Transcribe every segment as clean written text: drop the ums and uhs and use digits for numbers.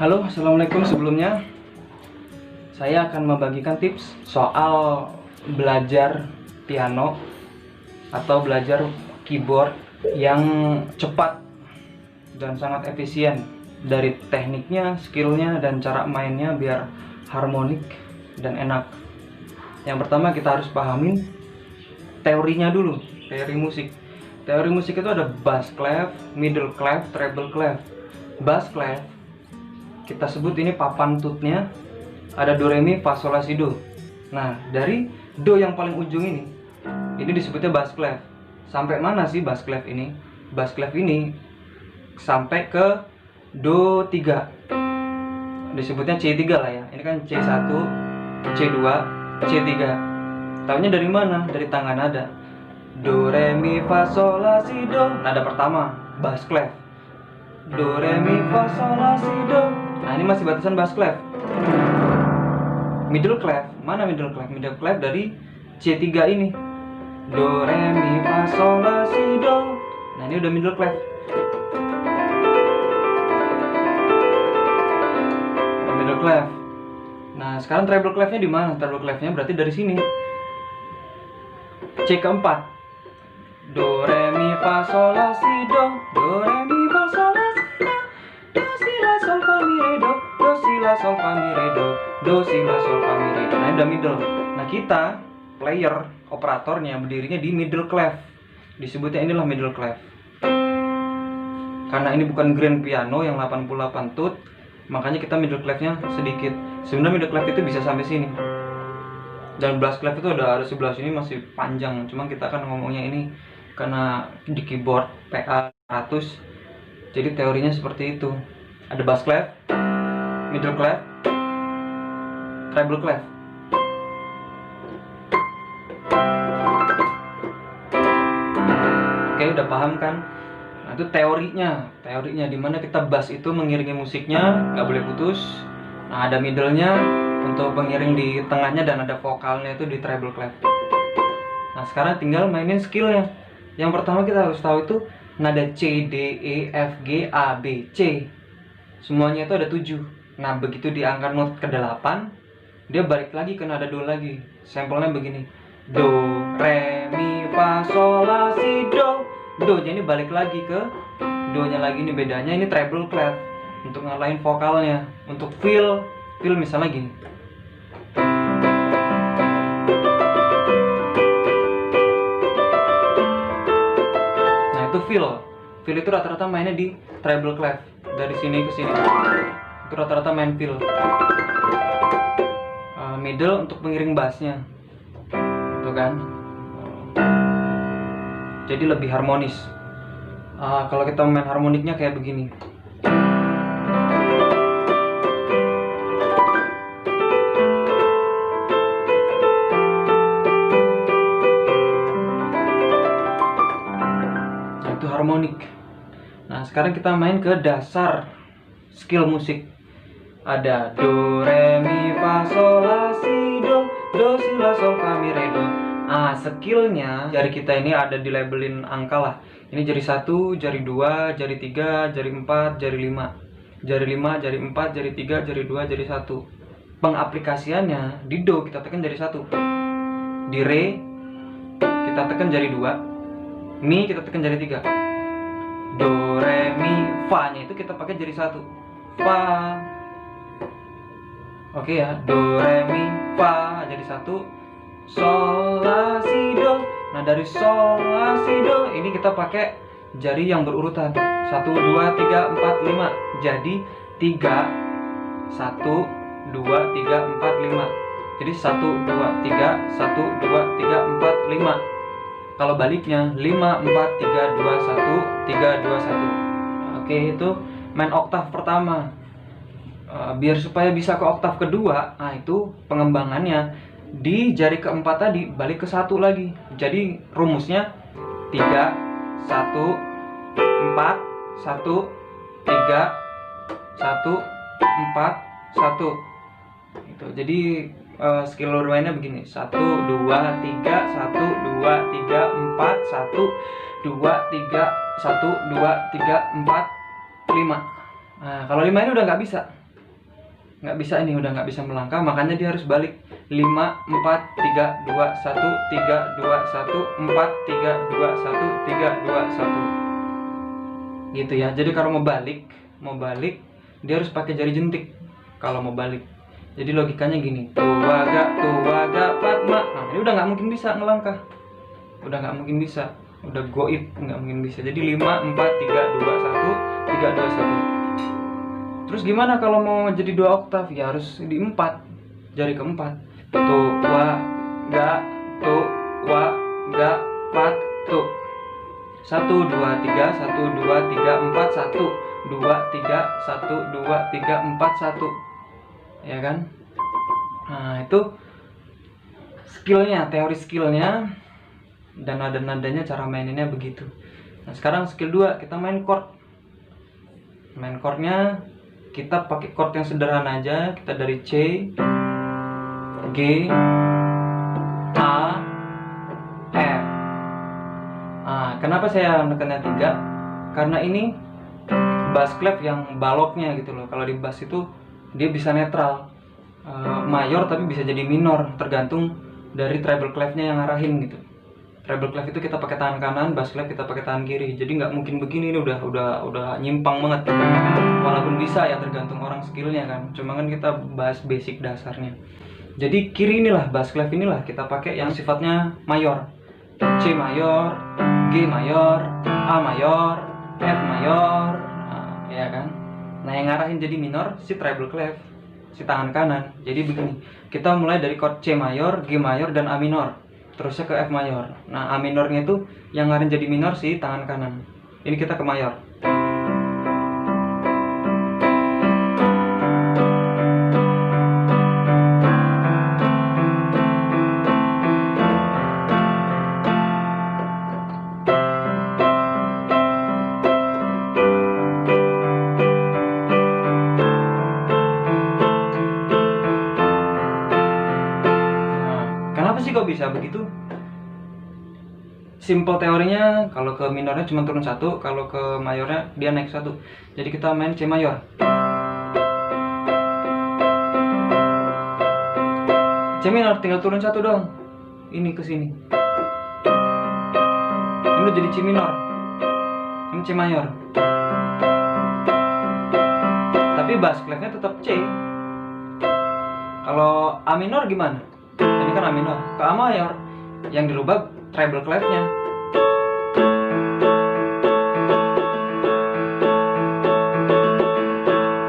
Halo, assalamualaikum. Sebelumnya saya akan membagikan tips soal belajar piano atau belajar keyboard yang cepat dan sangat efisien, dari tekniknya, skillnya, dan cara mainnya biar harmonik dan enak. Yang pertama kita harus pahamin teorinya dulu, teori musik. Teori musik itu ada bass clef, middle clef, treble clef. Bass clef kita sebut ini papan tutnya, ada do re mi fa sol la si do. Nah, dari do yang paling ujung ini disebutnya bass clef. Sampai mana sih bass clef ini? Bass clef ini sampai ke do 3, disebutnya C3 lah ya. Ini kan C1, C2, C3. Tahunya dari mana? Dari tangga nada. Do re mi fa sol la si do, nada pertama bass clef. Do re mi fa sol la si do. Nah, ini masih batasan bass clef. Middle clef, mana middle clef? Middle clef dari C3 ini. Do re mi fa sol la si do. Nah, ini udah middle clef. Middle clef. Nah, sekarang treble clefnya di mana? Treble clefnya berarti dari sini. C keempat. Do re mi fa sol la si do. Do re mi fa sol la si do. Do si la sol fa mi re do. Do si la sol fa mi re do. Do si la sol fa mi re do. Nah, ini udah middle. Nah, kita player, operatornya berdirinya di middle clef. Disebutnya inilah middle clef. Karena ini bukan grand piano yang 88 tut, makanya kita middle clefnya sedikit. Sebenarnya middle clef itu bisa sampai sini. Dan bass clef itu ada sebelah sini masih panjang. Cuma kita kan ngomongnya ini karena di keyboard PA 100. Jadi teorinya seperti itu. Ada bass clef, middle clef, treble clef. Oke, udah paham kan? Nah, itu teorinya dimana kita bass itu mengiringi musiknya, nggak boleh putus. Nah, ada middle-nya untuk pengiring di tengahnya, dan ada vokalnya itu di treble clef. Nah, sekarang tinggal mainin skillnya. Yang pertama kita harus tahu itu nada C, D, E, F, G, A, B, C. Semuanya itu ada 7. Nah, begitu diangkat not ke 8, dia balik lagi ke nada do lagi. Sampelnya begini. Do, re, mi, fa, sol, la, si, do. Do, jadi balik lagi ke do-nya lagi. Ini bedanya, ini treble clef untuk ngalahin vokalnya. Untuk feel misalnya gini. Nah, itu feel itu rata-rata mainnya di treble clef. Dari sini ke sini itu rata-rata main feel. Middle untuk pengiring bassnya, gitu kan. Jadi lebih harmonis. Kalau kita main harmoniknya kayak begini. Nah, itu harmonik. Nah, sekarang kita main ke dasar skill musik. Ada do, re, mi, fa, sol, la, si, do. Do, si, la, sol, fa, mi, re, do. Skillnya, jari kita ini ada di labelin angka lah. Ini jari 1, jari 2, jari 3, jari 4, jari 5. Jari 5, jari 4, jari 3, jari 2, jari 1. Pengaplikasiannya, di do kita tekan jari 1. Di re, kita tekan jari 2. Mi, kita tekan jari 3. Do, re, mi, fa nya itu kita pakai jari 1. Fa. Oke ya, do, re, mi, fa jadi 1. Sol, la, si, do. Nah, dari sol, la, si, do ini kita pakai jari yang berurutan 1, 2, 3, 4, 5. Jadi 3, 1, 2, 3, 4, 5. Jadi 1, 2, 3, 1, 2, 3, 4, 5. Kalau baliknya 5, 4, 3, 2, 1, 3, 2, 1. Oke, itu main oktav pertama. Biar supaya bisa ke oktav kedua, nah itu pengembangannya di jari keempat tadi balik ke 1 lagi. Jadi rumusnya 3, 1, 4, 1, 3, 1, 4, 1. Itu. Jadi skill mainnya begini. 1, 2, 3, 1, 2, 3, 4, 1, 2, 3, 1, 2, 3, 4, 5. Nah, kalau 5 ini udah nggak bisa. nggak bisa ini, udah nggak bisa melangkah, makanya dia harus balik 5 4 3 2 1 3 2 1 4 3 2 1 3 2 1 gitu ya. Jadi kalau mau balik dia harus pakai jari jentik kalau mau balik. Jadi logikanya gini, tuwaga patma. Nah ini udah nggak mungkin bisa ngelangkah, udah nggak mungkin bisa, udah goib, nggak mungkin bisa. Jadi 5 4 3 2 1 3 2 1. Terus gimana kalau mau jadi 2 oktav? Ya harus di 4, jari keempat. Tuwaga pat tu. 1 2 3 1 2 3 4 1 2 3 1 2 3 4 1. Ya kan? Nah itu skillnya, teori skillnya, dan nada-nadanya, cara maininnya begitu. Nah sekarang skill 2, kita main chord. Main chordnya kita pakai chord yang sederhana aja. Kita dari C, G, A, F. Nah kenapa saya menekannya 3? Karena ini bass clef yang baloknya gitu loh. Kalau di bass itu dia bisa netral, mayor tapi bisa jadi minor, tergantung dari treble clefnya yang ngarahin gitu. Treble clef itu kita pakai tangan kanan, bass clef kita pakai tangan kiri. Jadi nggak mungkin begini, ini udah nyimpang banget. Walaupun bisa ya, tergantung orang skillnya kan. Cuma kan kita bahas basic dasarnya. Jadi kiri inilah, bass clef inilah kita pakai yang sifatnya mayor. C mayor, G mayor, A mayor, F mayor, nah, ya kan. Nah yang ngarahin jadi minor si treble clef, si tangan kanan. Jadi begini, kita mulai dari chord C mayor, G mayor, dan A minor, terusnya ke F mayor. Nah A minornya itu yang ngarahin jadi minor si tangan kanan. Ini kita ke mayor. Kok bisa begitu? Simple teorinya, kalau ke minornya cuma turun 1, kalau ke mayornya dia naik 1. Jadi kita main C mayor. C minor tinggal turun 1 doang. Ini ke sini. Ini udah jadi C minor. Ini C mayor. Tapi bass clefnya tetap C. Kalau A minor gimana? Ini kan A minor, ke A mayor, yang dirubah treble clefnya.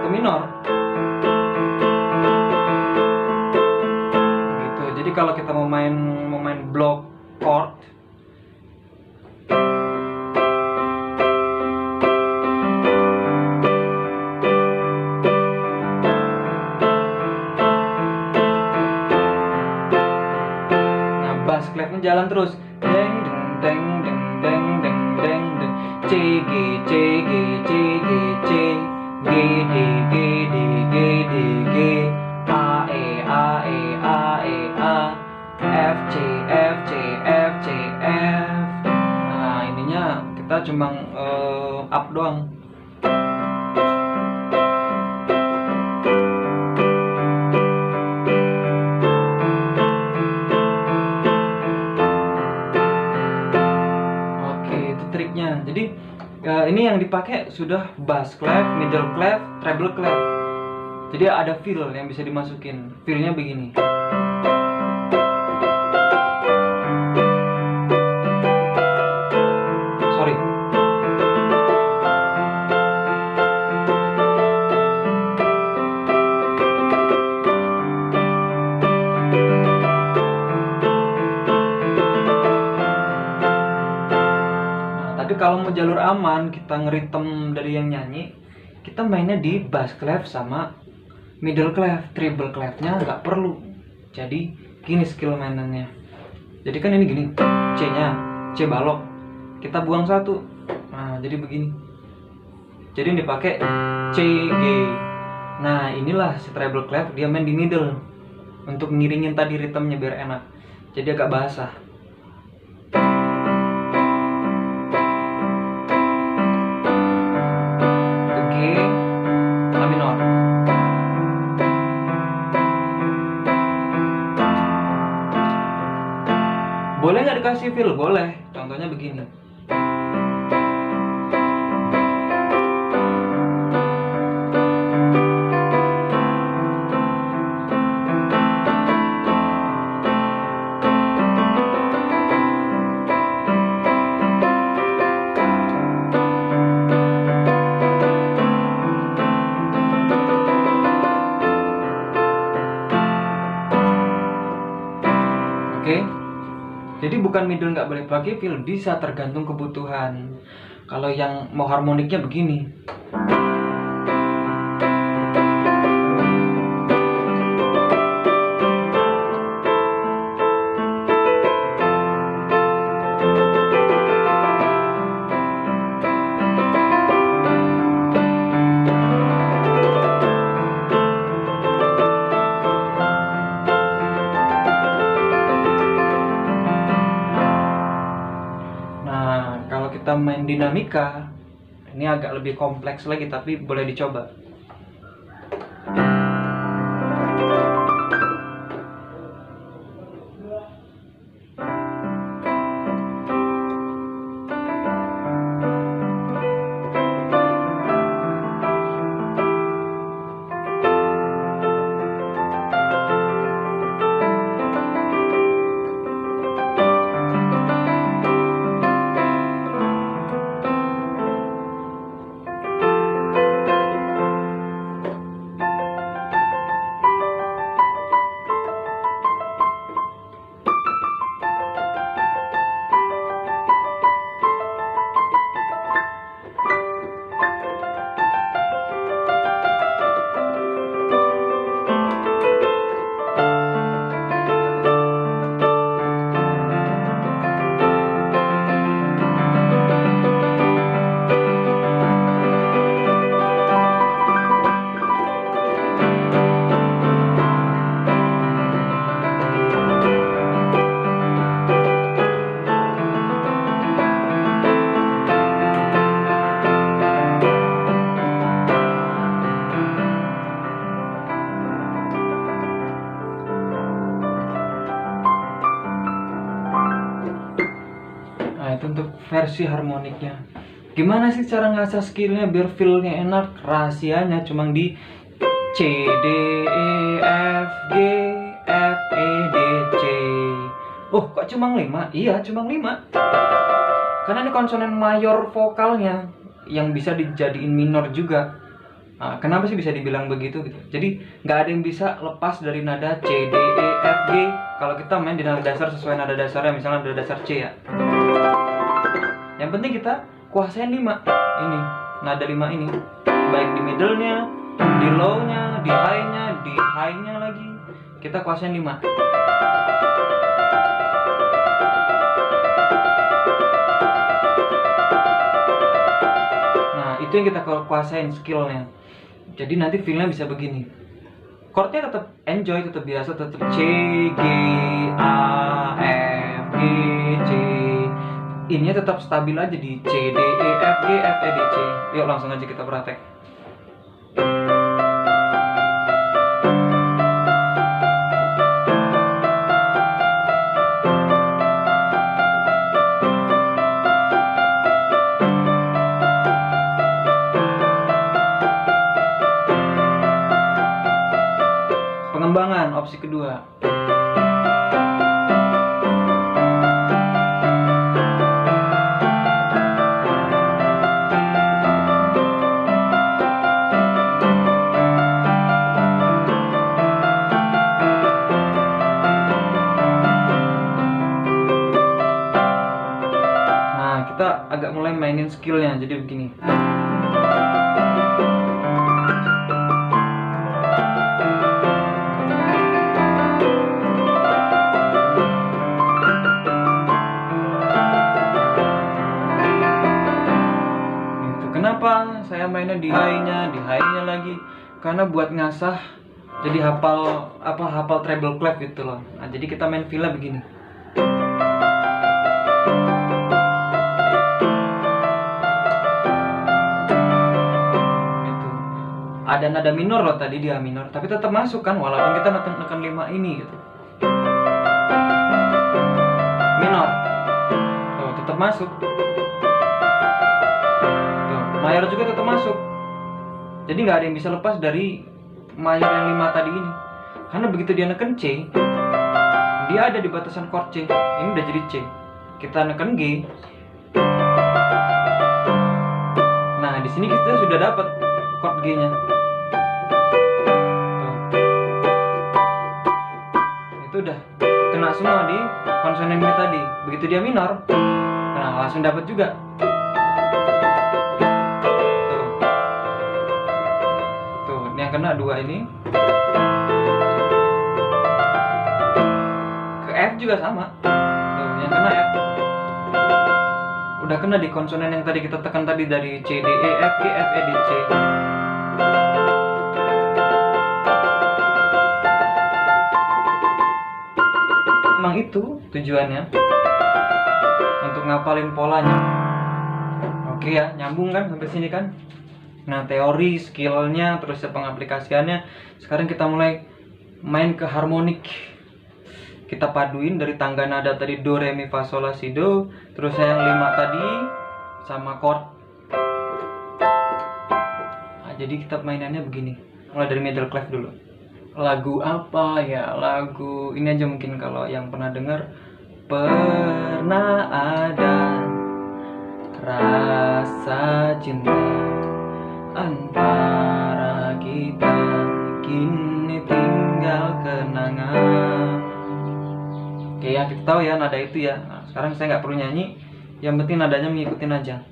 Ke minor. Gitu. Jadi kalau kita mau main block chord, clefnya jalan terus, deng deng deng deng deng deng deng, C G C G C G C, G D G D G D G, A E A E A E A, F C F C F C F. Nah ininya kita cuma up doang. Jadi ini yang dipakai sudah bass clef, middle clef, treble clef. Jadi ada fill yang bisa dimasukin. Fillnya begini. Sorry. Kalau mau jalur aman, kita ngeritem dari yang nyanyi, kita mainnya di bass clef sama middle clef. Treble clefnya nggak perlu. Jadi gini skill mainannya. Jadi kan ini gini, C nya, C balok, kita buang 1. Nah jadi begini. Jadi yang dipakai C G. Nah inilah si treble clef, dia main di middle untuk ngiringin tadi ritmenya biar enak. Jadi agak basah. Boleh nggak dikasih feel? Boleh. Contohnya begini. Oke. Jadi bukan middle nggak boleh pakai feel, bisa tergantung kebutuhan. Kalau yang mau harmoniknya begini. Kalau kita main dinamika, ini agak lebih kompleks lagi, tapi boleh dicoba. Nah, itu untuk versi harmoniknya. Gimana sih cara ngasah skillnya biar feel-nya enak? Rahasianya cuma di C, D, E, F, G, F, E, D, C. Oh, kok cuma 5? Iya, cuma 5. Karena ini konsonan mayor vokalnya yang bisa dijadiin minor juga. Nah, kenapa sih bisa dibilang begitu gitu? Jadi nggak ada yang bisa lepas dari nada C, D, E, F, G. Kalau kita main di nada dasar sesuai nada dasarnya, misalnya nada dasar C ya. Yang penting kita kuasain 5 ini, nada 5 ini, baik di middle-nya, di low-nya, di high-nya, di high-nya lagi, kita kuasain 5. Nah, itu yang kita kuasain skillnya. Jadi nanti feel-nya bisa begini. Chordnya tetap enjoy, tetap biasa, tetap C, G, A, F, G, C. Ini tetap stabil aja di C, D, E, F, G, F, E, D, C. Yuk langsung aja kita praktek. Pengembangan opsi kedua. Kita agak mulai mainin skillnya, jadi begini. Gitu. Kenapa saya mainnya di high-nya lagi? Karena buat ngasah, jadi hafal treble clef gitu loh. Nah, jadi kita main feel-nya begini. Ada nada minor loh tadi, dia minor, tapi tetap masuk kan walaupun kita neken 5 ini gitu. minor. Tuh, tetap masuk. Tuh, mayor juga tetap masuk. Jadi nggak ada yang bisa lepas dari mayor yang 5 tadi ini. Karena begitu dia neken C, dia ada di batasan chord C. Ini udah jadi C. Kita neken G. Nah, di sini kita sudah dapat chord G-nya. Itu udah kena semua di konsonan ini tadi. Begitu dia minor, nah langsung dapat juga. Tuh, ini yang kena 2 ini. Ke F juga sama. Tuh, yang kena F. Udah kena di konsonan yang tadi kita tekan tadi dari C, D, E, F, G, F, E, D, C. Emang itu tujuannya, untuk ngapalin polanya. Oke ya, nyambung kan sampai sini kan? Nah, teori, skillnya, terus pengaplikasiannya. Sekarang kita mulai main ke harmonik. Kita paduin dari tangga nada tadi do, re, mi, fa, sol, la, si, do. Terus yang 5 tadi sama chord. Nah, jadi kita mainannya begini. Mulai dari middle clef dulu. Lagu apa ya? Lagu ini aja mungkin kalau yang pernah dengar. Pernah ada rasa cinta antara kita, kini tinggal kenangan. Oke ya, kita tahu ya nada itu ya. Nah, sekarang saya nggak perlu nyanyi, yang penting nadanya mengikutin aja.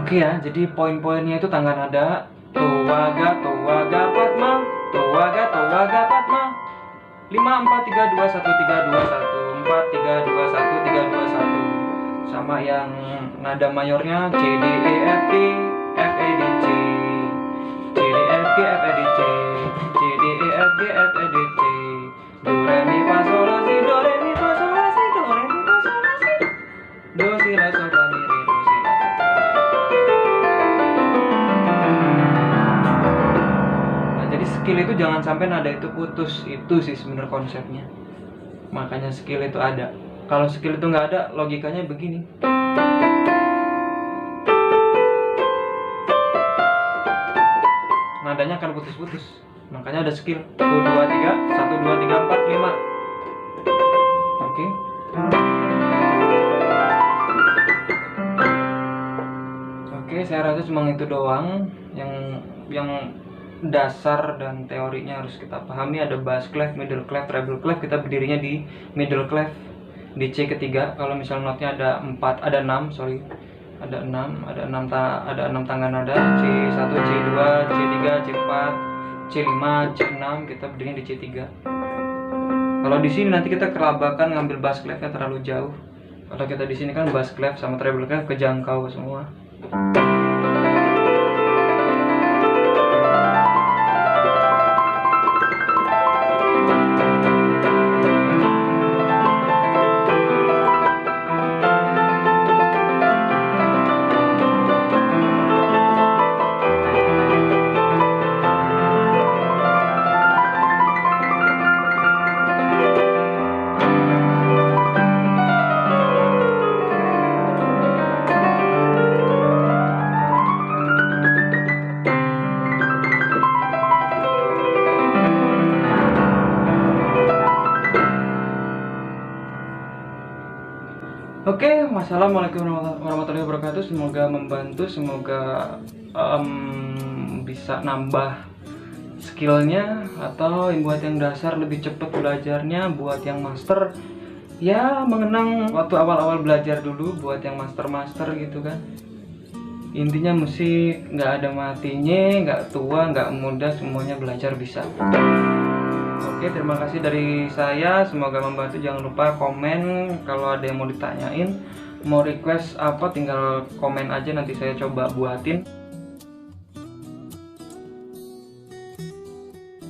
Oke ya, jadi poin-poinnya itu tangga nada towaga, towaga, patma, towaga, towaga, patma. 5, 4, 3, 2, 1, 3, 2, 1, 4, 3, 2, 1, 3, 2, 1. Sama yang nada mayornya C, D, E, F, G, F, E, D, C, C, D, F, G, F, E, D, C, C, D, E, F, G, F, E, D, C, do, re, mi, fa, sol, la, si, do, re, mi, fa, sol, la, si, do, re, mi, fa, sol, la, si, do, si, la, sol, fa, mi, re, do, si, la, sol, fa, mi, re. Jadi skill itu jangan sampai nada itu putus, itu sih sebenarnya konsepnya. Makanya skill itu ada. Kalau skill itu nggak ada, logikanya begini. Nadanya akan putus-putus. Makanya ada skill. 1, 2, 3, 1, 2, 3, 4, 5. Oke. Oke, saya rasa cuma itu doang yang dasar dan teorinya harus kita pahami. Ada bass clef, middle clef, treble clef. Kita berdirinya di middle clef di C ketiga. Kalau misal notnya ada 6, ada 6 tangga nada C1, C2, C3, C4, C5, C6, kita berdirinya di C3. Kalau di sini nanti kita kelabakan ngambil bass clefnya terlalu jauh. Kalau kita di sini kan bass clef sama treble clef kejangkau semua. Wassalamualaikum warahmatullahi wabarakatuh. Semoga membantu, semoga bisa nambah skillnya, atau buat yang dasar lebih cepat belajarnya, buat yang master ya mengenang waktu awal-awal belajar dulu, buat yang master gitu kan. Intinya musik nggak ada matinya, nggak tua, nggak muda, semuanya belajar bisa. Oke, terima kasih dari saya, semoga membantu. Jangan lupa komen kalau ada yang mau ditanyain, mau request apa tinggal komen aja, nanti saya coba buatin.